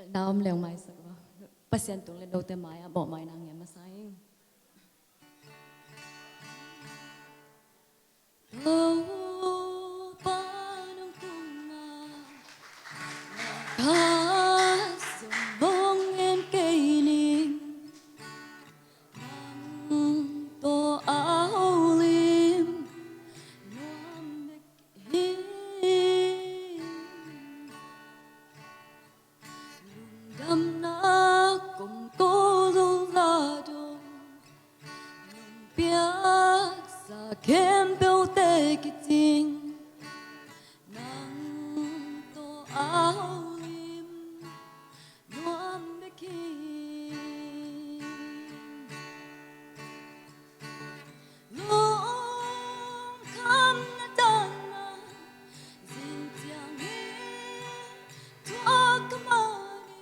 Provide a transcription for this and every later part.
Nam leng mai sa ba pasien tung le do te mai a bo mai na nge ma sai pa nong tung na ka sum bong en kei ling to ao lim nuam mek hi đam na cùng cô dâu la đông biết sa kem bêu tê kỳ tình nang to ao lim nuam mek hi lung kham na dan na zin tiang hi tua kamani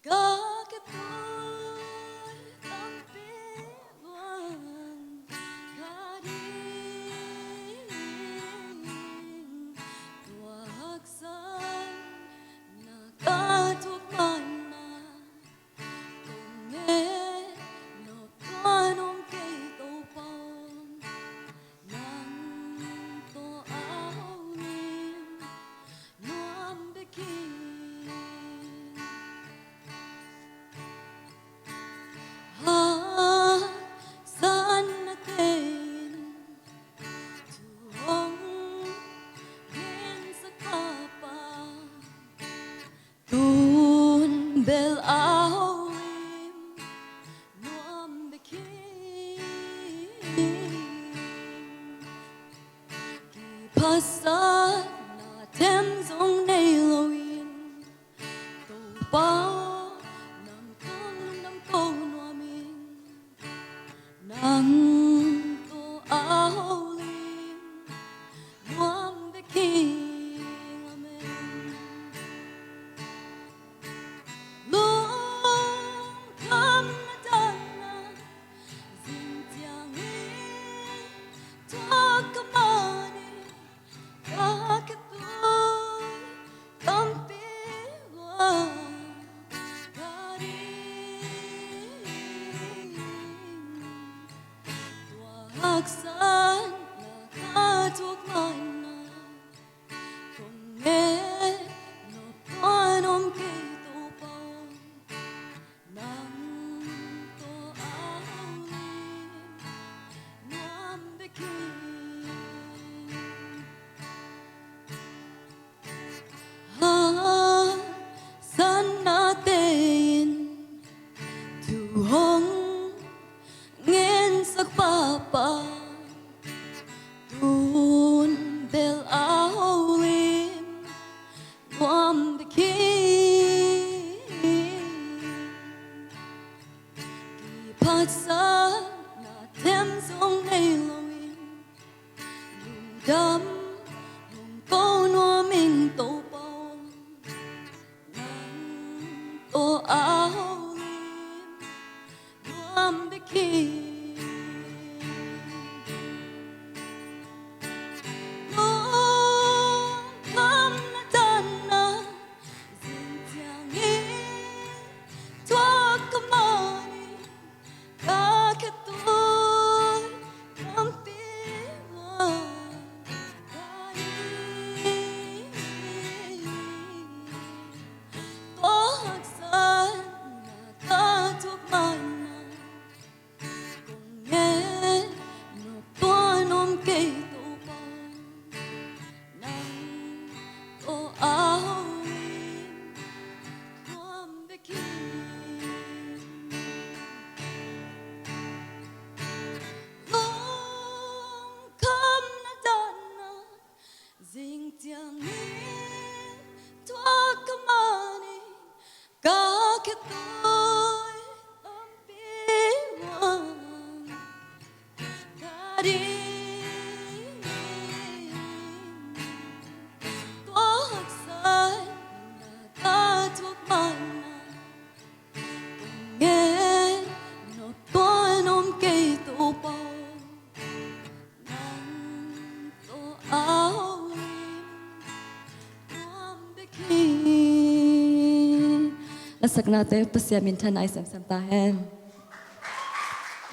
ga ke tôi tâm biết buồn ga đi tua hắc san na ca thuốc man na cùng nghe nó toan ôm cây tàu bông nang to ao lim nuam mek hi san na tên tu hong gen sa kapa tun bel ao lim nuam mek hi ki phasa na tem zong nei lo in to ba nam kong nuam in nang to ao lim nuam mek hi amen lung kham na dan na zin tiang hi tua kamani ga ke tôi tâm biết buồn ga đi tua hắc san na ca thuốc man na cùng nghe nó toan ôm cây tàu bông nang to ao lim nuam mek hi san na tên tu hong nghen sak pa pa tun bel ao lim nuam mek hi ki phat sa na tem zong nei lo in lung dam hong ko nuam in to bông nang to ao lim nuam mek hi lung kham na dan na zin tiang hi tua kamani ga ke tôi tâm biết buồn ga đi to hắc san na ca thuốc man na cùng nghe nó toan ôm cây tàu bông nang to ao lim nuam mek hi lung kham na dan na zin tiang hi tua kamani ga ke tôi tâm biết buồn ga đi tua hắc san na ca thuốc man na cùng nghe nó toan ôm cây tàu bông nang to ao lim nuam mek hi la sakna te pasya min than ai sam sam ta hen